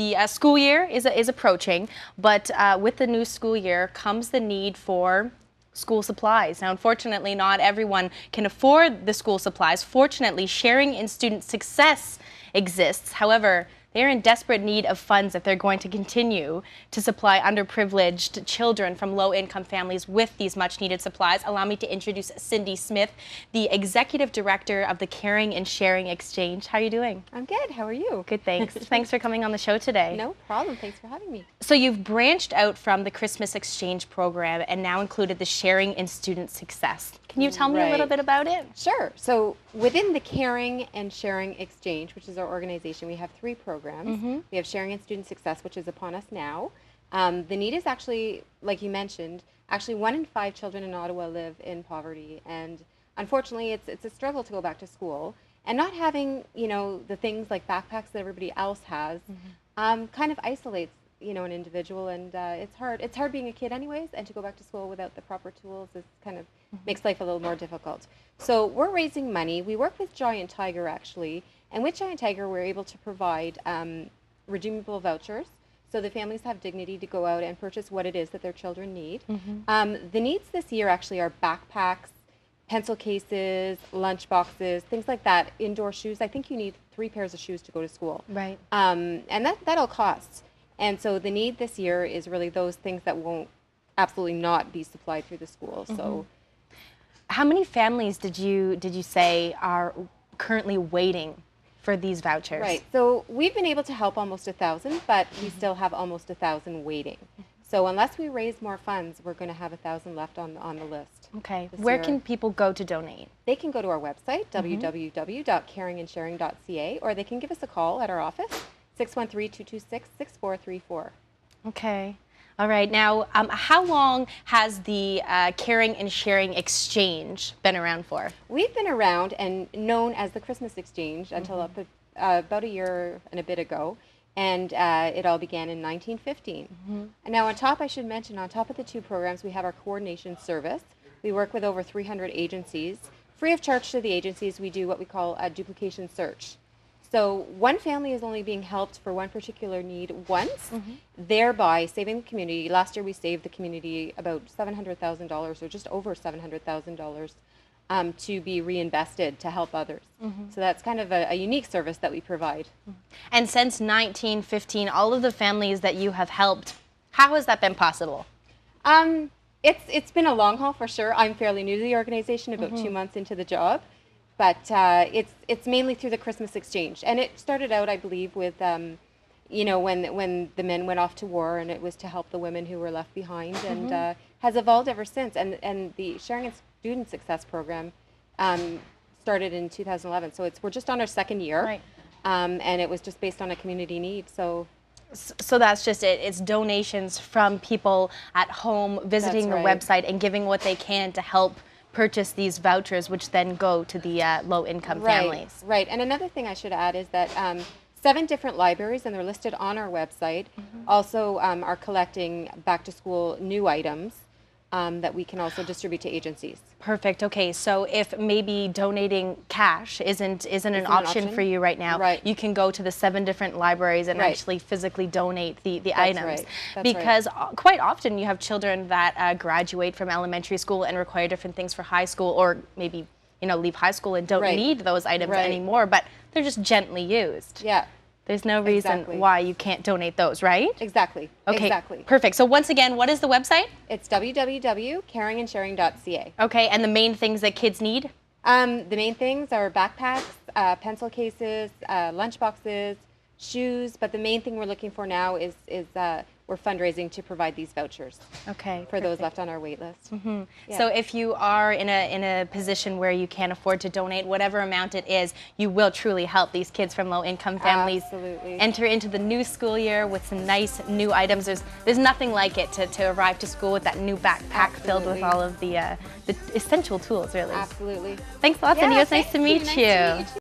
the school year is approaching, but with the new school year comes the need for school supplies. Now, unfortunately, not everyone can afford the school supplies. Fortunately, sharing in student success exists. However, they're in desperate need of funds if they're going to continue to supply underprivileged children from low-income families with these much-needed supplies. Allow me to introduce Cindy Smith, the Executive Director of the Caring and Sharing Exchange. How are you doing? I'm good. How are you? Good, thanks. Thanks for coming on the show today. No problem. Thanks for having me. So you've branched out from the Christmas Exchange program and now included the Sharing in Student Success. Can you tell me a little bit about it? Sure. So within the Caring and Sharing Exchange, which is our organization, we have 3 programs. We have Sharing in Student Success, which is upon us now. The need is actually, like you mentioned, actually 1 in 5 children in Ottawa live in poverty, and unfortunately it's a struggle to go back to school. And not having, you know, the things like backpacks that everybody else has kind of isolates, you know, an individual, and it's hard. It's hard being a kid anyways, and to go back to school without the proper tools is kind of makes life a little more difficult. So we're raising money. We work with Giant Tiger actually, and with Giant Tiger we're able to provide redeemable vouchers, so the families have dignity to go out and purchase what it is that their children need. The needs this year actually are backpacks, pencil cases, lunch boxes, things like that, indoor shoes. I think you need 3 pairs of shoes to go to school. Right. And that all costs. And so the need this year is really those things that won't absolutely not be supplied through the school. So, how many families did you say are currently waiting for these vouchers? Right. So we've been able to help almost 1,000, but we still have almost 1,000 waiting. So unless we raise more funds, we're going to have 1,000 left on the list. Okay. Where can people go to donate? They can go to our website, www.caringandsharing.ca, or they can give us a call at our office, 613-226-6434. Okay. All right. Now, how long has the Caring and Sharing Exchange been around for? We've been around and known as the Christmas Exchange until about a year and a bit ago, and it all began in 1915. And now on top, I should mention, on top of the 2 programs, we have our coordination service. We work with over 300 agencies. Free of charge to the agencies, we do what we call a duplication search. So one family is only being helped for one particular need once, thereby saving the community. Last year we saved the community about $700,000, or just over $700,000, to be reinvested to help others. So that's kind of a unique service that we provide. And since 1915, all of the families that you have helped, how has that been possible? It's been a long haul for sure. I'm fairly new to the organization, about 2 months into the job. But it's mainly through the Christmas Exchange, and it started out, I believe, with you know, when the men went off to war, and it was to help the women who were left behind, and has evolved ever since. And the Sharing and Student Success program started in 2011, so we're just on our 2nd year, Right. And it was just based on a community need. So that's just it. It's donations from people at home visiting the website and giving what they can to help purchase these vouchers, which then go to the low-income families. Right. And another thing I should add is that 7 different libraries, and they're listed on our website, also are collecting back-to-school new items that we can also distribute to agencies. Perfect. Okay, so if maybe donating cash isn't an option for you right now, you can go to the 7 different libraries and actually physically donate the items. Because quite often you have children that graduate from elementary school and require different things for high school, or maybe, you know, leave high school and don't need those items anymore, but they're just gently used. Yeah. There's no reason why you can't donate those, right? Exactly. Okay. Exactly. Perfect. So once again, what is the website? It's www.caringandsharing.ca. Okay. And the main things that kids need? The main things are backpacks, pencil cases, lunch boxes, shoes. But the main thing we're looking for now is we're fundraising to provide these vouchers. Okay. For those left on our wait list. Yeah. So if you are in a position where you can't afford to donate whatever amount it is, you will truly help these kids from low-income families enter into the new school year with some nice new items. There's nothing like it to arrive to school with that new backpack filled with all of the essential tools, really. Absolutely. Thanks a lot, Cindy. It was nice to meet you.